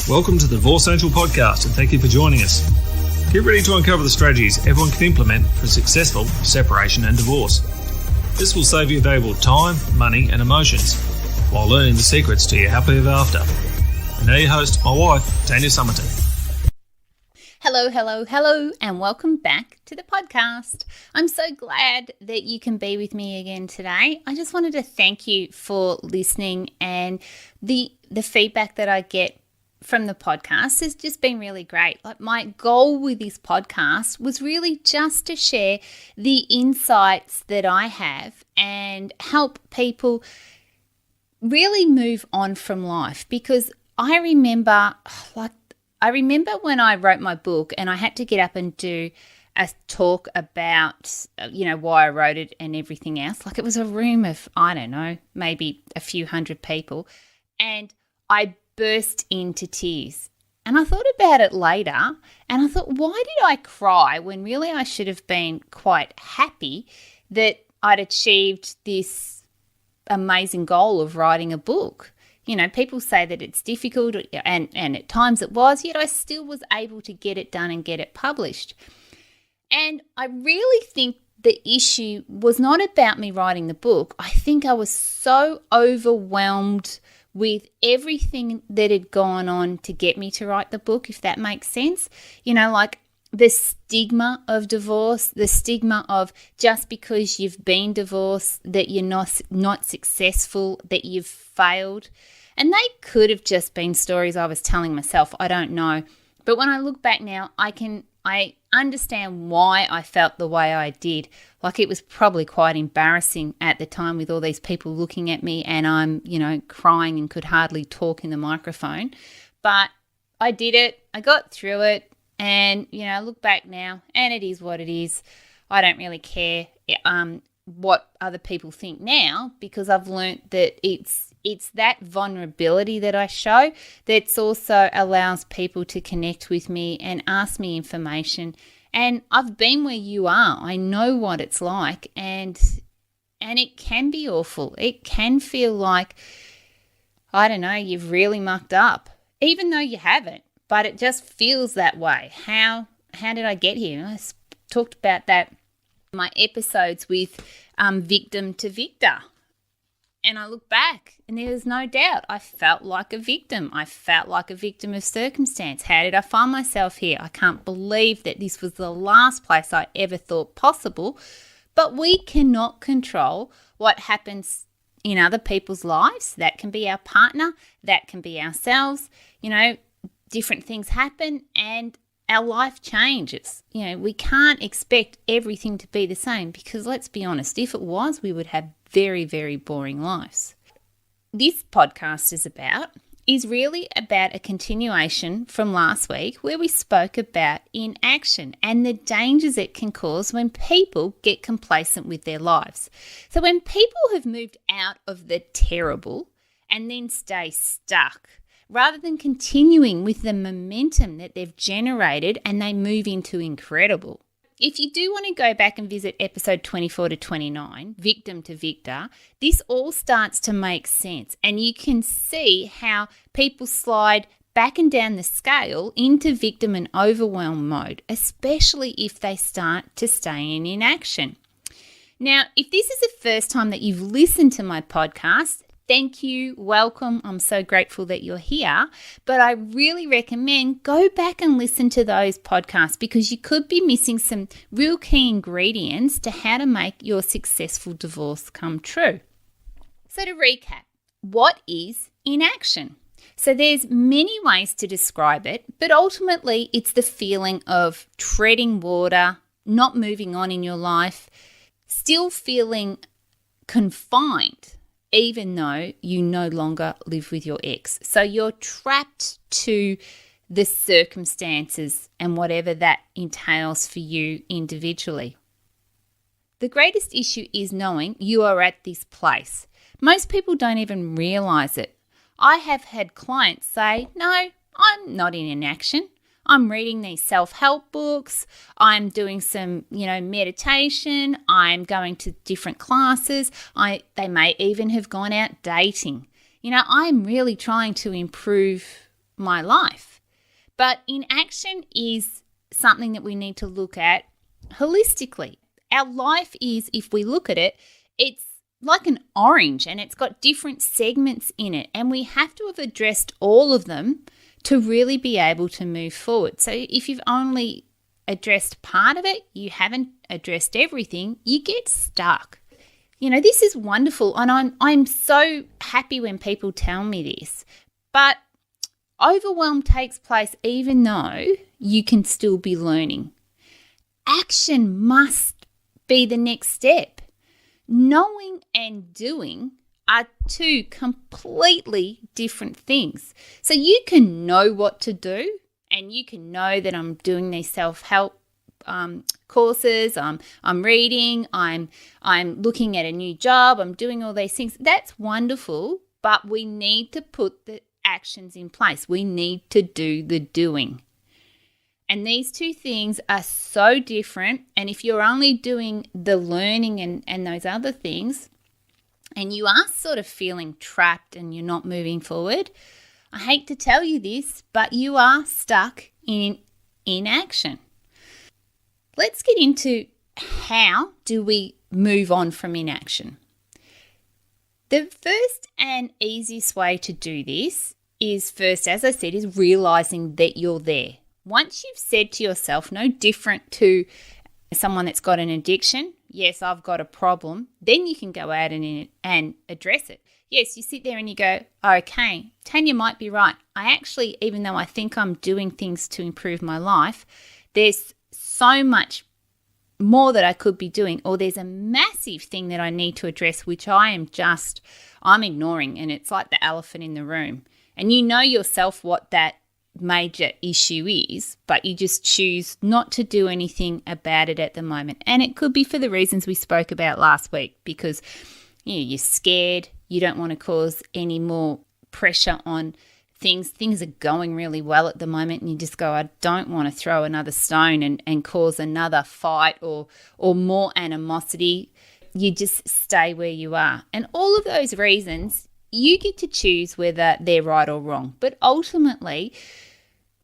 Welcome to the Divorce Angel podcast, and thank you for joining us. Get ready to uncover the strategies everyone can implement for successful separation and divorce. This will save you valuable time, money, and emotions while learning the secrets to your happily ever after. And now your host, my wife, Tanya Summerton. Hello, and welcome back to the podcast. I'm so glad that you can be with me again today. I just wanted to thank you for listening, and the feedback that I get from the podcast has just been really great. Like, my goal with this podcast was really just to share the insights that I have and help people really move on from life, because I remember when I wrote my book and I had to get up and do a talk about, why I wrote it and everything else. Like, it was a room of, I don't know, maybe a few hundred people. And I burst into tears. And I thought about it later and I thought, why did I cry when really I should have been quite happy that I'd achieved this amazing goal of writing a book? You know, people say that it's difficult, and at times it was, yet I still was able to get it done and get it published. And I really think the issue was not about me writing the book. I think I was so overwhelmed with everything that had gone on to get me to write the book, if that makes sense. You know, like the stigma of divorce, the stigma of just because you've been divorced, that you're not successful, that you've failed. And they could have just been stories I was telling myself. I don't know. But when I look back now, I understand why I felt the way I did. Like, it was probably quite embarrassing at the time with all these people looking at me and I'm, crying and could hardly talk in the microphone. But I did it. I got through it. And, I look back now and it is what it is. I don't really care what other people think now, because I've learnt that it's that vulnerability that I show that also allows people to connect with me and ask me information. And I've been where you are. I know what it's like, and it can be awful. It can feel like, I don't know, you've really mucked up, even though you haven't. But it just feels that way. How did I get here? I talked about that in my episodes with victim to victor. And I look back and there's no doubt I felt like a victim. I felt like a victim of circumstance. How did I find myself here? I can't believe that this was the last place I ever thought possible. But we cannot control what happens in other people's lives. That can be our partner. That can be ourselves. Different things happen and our life changes. We can't expect everything to be the same, because let's be honest, if it was, we would have very, very boring lives. This podcast is really about a continuation from last week, where we spoke about inaction and the dangers it can cause when people get complacent with their lives. So when people have moved out of the terrible and then stay stuck, rather than continuing with the momentum that they've generated and they move into incredible. If you do want to go back and visit episode 24 to 29, Victim to Victor, this all starts to make sense, and you can see how people slide back and down the scale into victim and overwhelm mode, especially if they start to stay in inaction. Now, if this is the first time that you've listened to my podcast, thank you, welcome. I'm so grateful that you're here. But I really recommend go back and listen to those podcasts, because you could be missing some real key ingredients to how to make your successful divorce come true. So to recap, what is inaction? So there's many ways to describe it, but ultimately it's the feeling of treading water, not moving on in your life, still feeling confined, even though you no longer live with your ex. So you're trapped to the circumstances and whatever that entails for you individually. The greatest issue is knowing you are at this place. Most people don't even realize it. I have had clients say, no, I'm not in inaction. I'm reading these self-help books. I'm doing some, meditation. I'm going to different classes. They may even have gone out dating. I'm really trying to improve my life. But inaction is something that we need to look at holistically. Our life is, if we look at it, it's like an orange and it's got different segments in it, and we have to have addressed all of them to really be able to move forward. So if you've only addressed part of it, you haven't addressed everything, you get stuck. This is wonderful, and I'm so happy when people tell me this, but overwhelm takes place even though you can still be learning. Action must be the next step. Knowing and doing are two completely different things. So you can know what to do, and you can know that I'm doing these self-help courses, I'm reading, I'm looking at a new job, I'm doing all these things. That's wonderful, but we need to put the actions in place. We need to do the doing. And these two things are so different. And if you're only doing the learning and those other things, and you are sort of feeling trapped and you're not moving forward, I hate to tell you this, but you are stuck in inaction. Let's get into how do we move on from inaction. The first and easiest way to do this is first, as I said, is realizing that you're there. Once you've said to yourself, no different to someone that's got an addiction, yes, I've got a problem, then you can go out and address it. Yes, you sit there and you go, okay, Tanya might be right. I actually, even though I think I'm doing things to improve my life, there's so much more that I could be doing, or there's a massive thing that I need to address, which I'm ignoring, and it's like the elephant in the room. And you know yourself what that major issue is, but you just choose not to do anything about it at the moment. And it could be for the reasons we spoke about last week, because you're scared, you don't want to cause any more pressure on things. Things are going really well at the moment, and you just go, I don't want to throw another stone and cause another fight or more animosity. You just stay where you are. And all of those reasons, you get to choose whether they're right or wrong. But ultimately,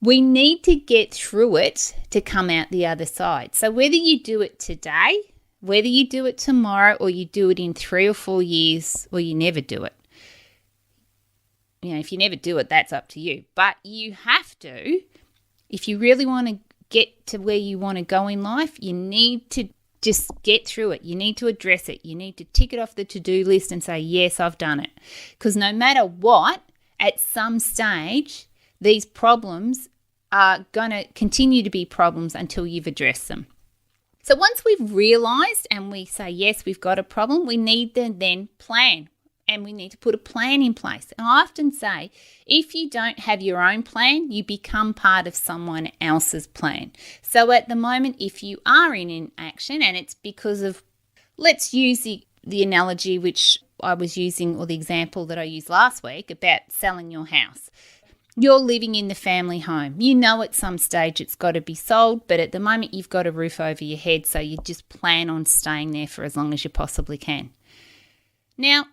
we need to get through it to come out the other side. So whether you do it today, whether you do it tomorrow, or you do it in 3 or 4 years, or you never do it. If you never do it, that's up to you. But you have to, if you really want to get to where you want to go in life, you need to just get through it. You need to address it. You need to tick it off the to-do list and say, yes, I've done it. Because no matter what, at some stage, these problems are going to continue to be problems until you've addressed them. So once we've realised and we say, yes, we've got a problem, we need to then plan. And we need to put a plan in place. And I often say, if you don't have your own plan, you become part of someone else's plan. So at the moment, if you are in inaction, and it's because of, let's use the analogy which I was using, or the example that I used last week about selling your house. You're living in the family home. You know at some stage it's got to be sold, but at the moment you've got a roof over your head, so you just plan on staying there for as long as you possibly can. Now,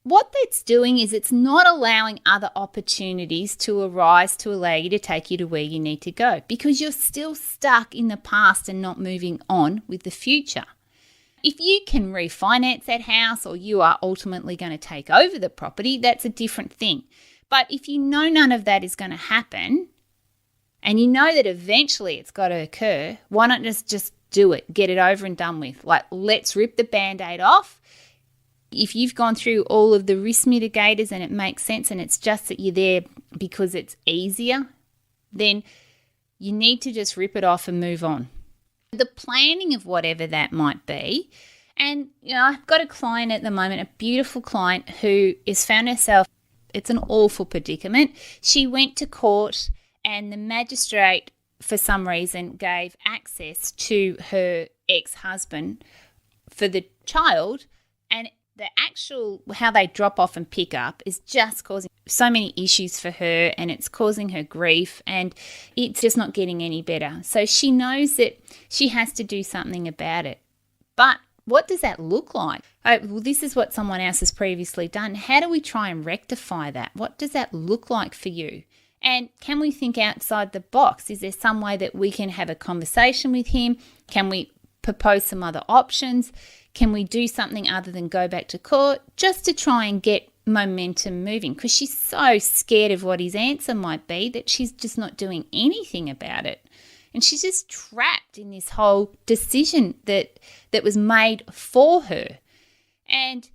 what that's doing is it's not allowing other opportunities to arise to allow you to take you to where you need to go, because you're still stuck in the past and not moving on with the future. If you can refinance that house, or you are ultimately going to take over the property, that's a different thing. But if you know none of that is going to happen, and you know that eventually it's got to occur, why not just do it, get it over and done with? Like, let's rip the Band-Aid off. If you've gone through all of the risk mitigators and it makes sense, and it's just that you're there because it's easier, then you need to just rip it off and move on. The planning of whatever that might be. And, I've got a client at the moment, a beautiful client who has found herself, it's an awful predicament. She went to court, and the magistrate, for some reason, gave access to her ex-husband for the child, and the actual, how they drop off and pick up is just causing so many issues for her, and it's causing her grief, and it's just not getting any better. So she knows that she has to do something about it. But what does that look like? Well, this is what someone else has previously done. How do we try and rectify that? What does that look like for you? And can we think outside the box? Is there some way that we can have a conversation with him? Can we propose some other options? Can we do something other than go back to court just to try and get momentum moving? Because she's so scared of what his answer might be that she's just not doing anything about it. And she's just trapped in this whole decision that was made for her. And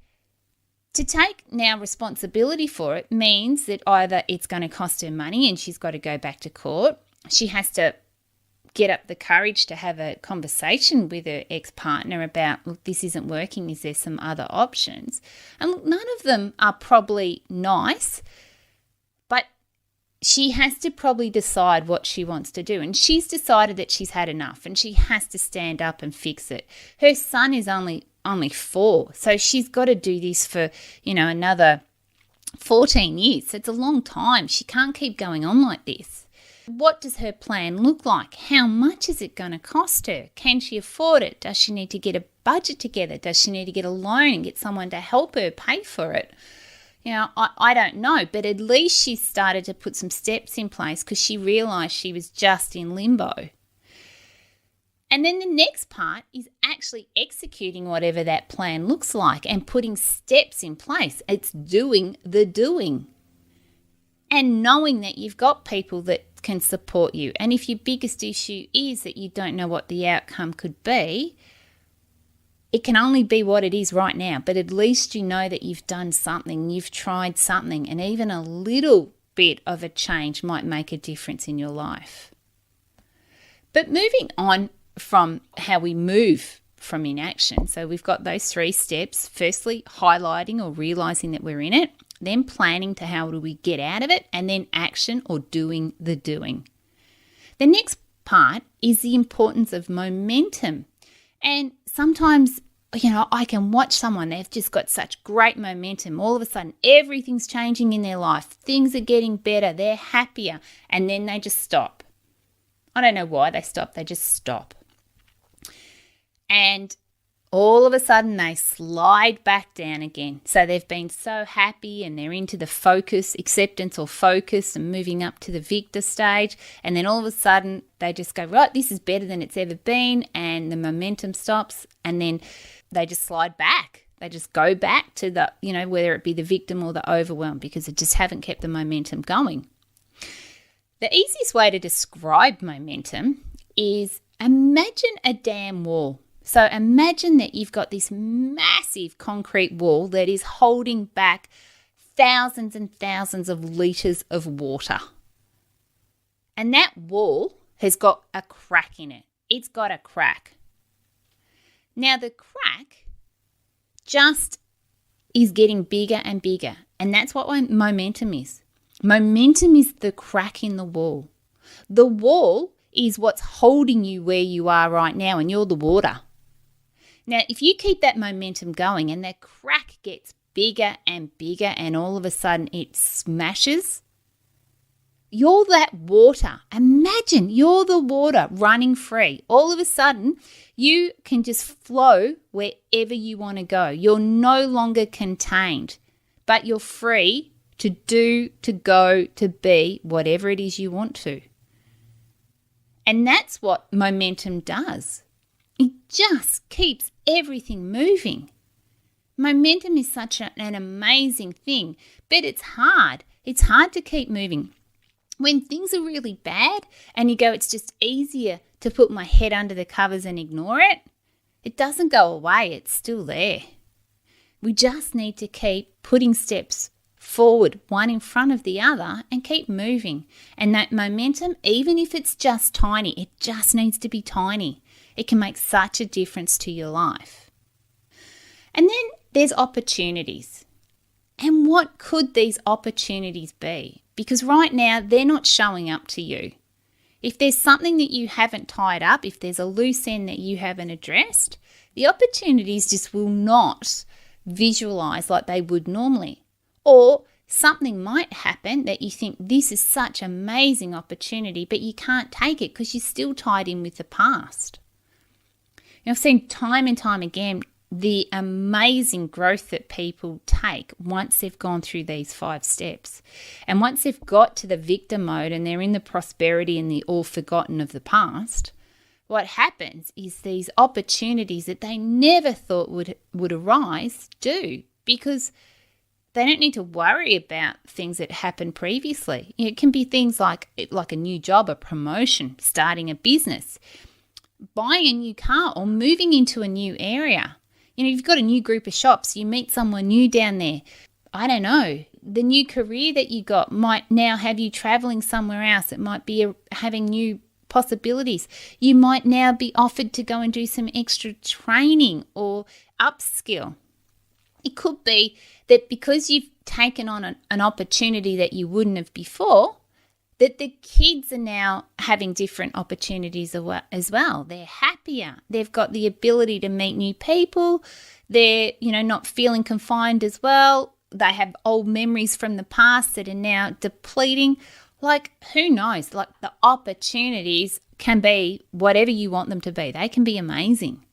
to take now responsibility for it means that either it's going to cost her money and she's got to go back to court. She has to get up the courage to have a conversation with her ex-partner about, look, this isn't working. Is there some other options? And look, none of them are probably nice, but she has to probably decide what she wants to do. And she's decided that she's had enough and she has to stand up and fix it. Her son is only 4, so she's got to do this for, another 14 years. So it's a long time. She can't keep going on like this. What does her plan look like? How much is it going to cost her? Can she afford it? Does she need to get a budget together? Does she need to get a loan and get someone to help her pay for it? I don't know, but at least she started to put some steps in place because she realised she was just in limbo. And then the next part is actually executing whatever that plan looks like and putting steps in place. It's doing the doing. And knowing that you've got people that can support you. And if your biggest issue is that you don't know what the outcome could be, it can only be what it is right now. But at least you know that you've done something, you've tried something, and even a little bit of a change might make a difference in your life. But moving on from how we move from inaction. So we've got those 3 steps. Firstly, highlighting or realizing that we're in it, then planning to how do we get out of it, and then action or doing the doing. The next part is the importance of momentum. And sometimes, I can watch someone, they've just got such great momentum. All of a sudden, everything's changing in their life. Things are getting better. They're happier. And then they just stop. I don't know why they stop. They just stop. And all of a sudden they slide back down again. So they've been so happy and they're into the acceptance or focus and moving up to the victor stage. And then all of a sudden they just go, right, this is better than it's ever been. And the momentum stops and then they just slide back. They just go back to the, whether it be the victim or the overwhelmed, because they just haven't kept the momentum going. The easiest way to describe momentum is imagine a dam wall. So imagine that you've got this massive concrete wall that is holding back thousands and thousands of litres of water. And that wall has got a crack in it. It's got a crack. Now the crack just is getting bigger and bigger. And that's what momentum is. Momentum is the crack in the wall. The wall is what's holding you where you are right now, and you're the water. Now, if you keep that momentum going and that crack gets bigger and bigger and all of a sudden it smashes, you're that water. Imagine you're the water running free. All of a sudden, you can just flow wherever you want to go. You're no longer contained, but you're free to do, to go, to be whatever it is you want to. And that's what momentum does. It just keeps everything moving. Momentum is such an amazing thing, but it's hard. It's hard to keep moving. When things are really bad and you go, it's just easier to put my head under the covers and ignore it, it doesn't go away. It's still there. We just need to keep putting steps forward, one in front of the other, and keep moving. And that momentum, even if it's just tiny, it just needs to be tiny. It can make such a difference to your life. And then there's opportunities. And what could these opportunities be? Because right now, they're not showing up to you. If there's something that you haven't tied up, if there's a loose end that you haven't addressed, the opportunities just will not visualize like they would normally. Or something might happen that you think this is such an amazing opportunity, but you can't take it because you're still tied in with the past. I've seen time and time again the amazing growth that people take once they've gone through these 5 steps. And once they've got to the victim mode and they're in the prosperity and the all forgotten of the past, what happens is these opportunities that they never thought would arise do, because they don't need to worry about things that happened previously. It can be things like a new job, a promotion, starting a business, buying a new car, or moving into a new area. You've got a new group of shops, you meet someone new down there. I don't know, the new career that you got might now have you traveling somewhere else. It might be having new possibilities. You might now be offered to go and do some extra training or upskill. It could be that because you've taken on an opportunity that you wouldn't have before, that the kids are now having different opportunities as well. They're happier. They've got the ability to meet new people. They're, not feeling confined as well. They have old memories from the past that are now depleting. Like, who knows? Like, the opportunities can be whatever you want them to be. They can be amazing.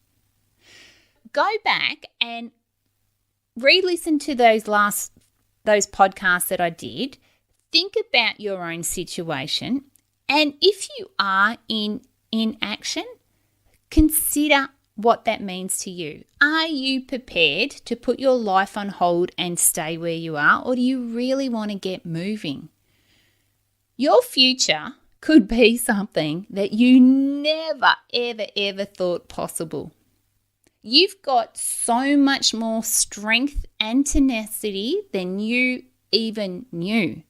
Go back and re-listen to those podcasts that I did. Think about your own situation, and if you are in inaction, consider what that means to you. Are you prepared to put your life on hold and stay where you are, or do you really want to get moving? Your future could be something that you never, ever, ever thought possible. You've got so much more strength and tenacity than you even knew.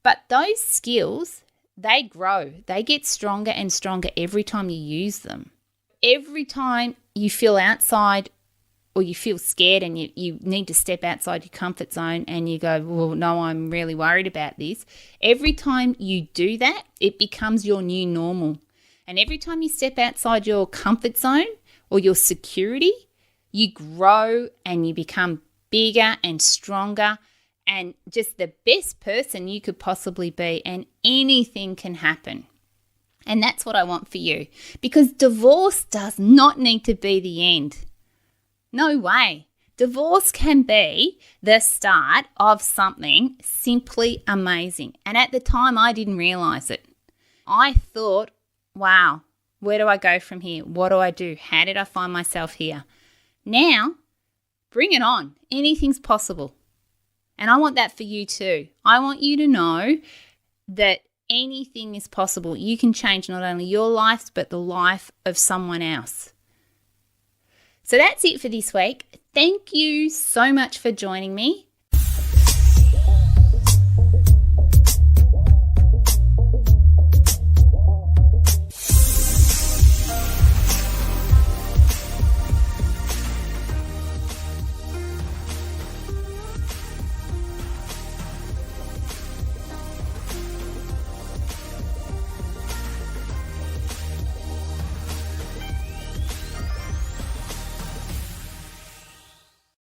But those skills, they grow. They get stronger and stronger every time you use them. Every time you feel outside or you feel scared and you need to step outside your comfort zone and you go, well, no, I'm really worried about this. Every time you do that, it becomes your new normal. And every time you step outside your comfort zone or your security, you grow and you become bigger and stronger and just the best person you could possibly be, and anything can happen. And that's what I want for you, because divorce does not need to be the end. No way. Divorce can be the start of something simply amazing. And at the time, I didn't realize it. I thought, wow, where do I go from here? What do I do? How did I find myself here? Now, bring it on. Anything's possible. And I want that for you too. I want you to know that anything is possible. You can change not only your life, but the life of someone else. So that's it for this week. Thank you so much for joining me.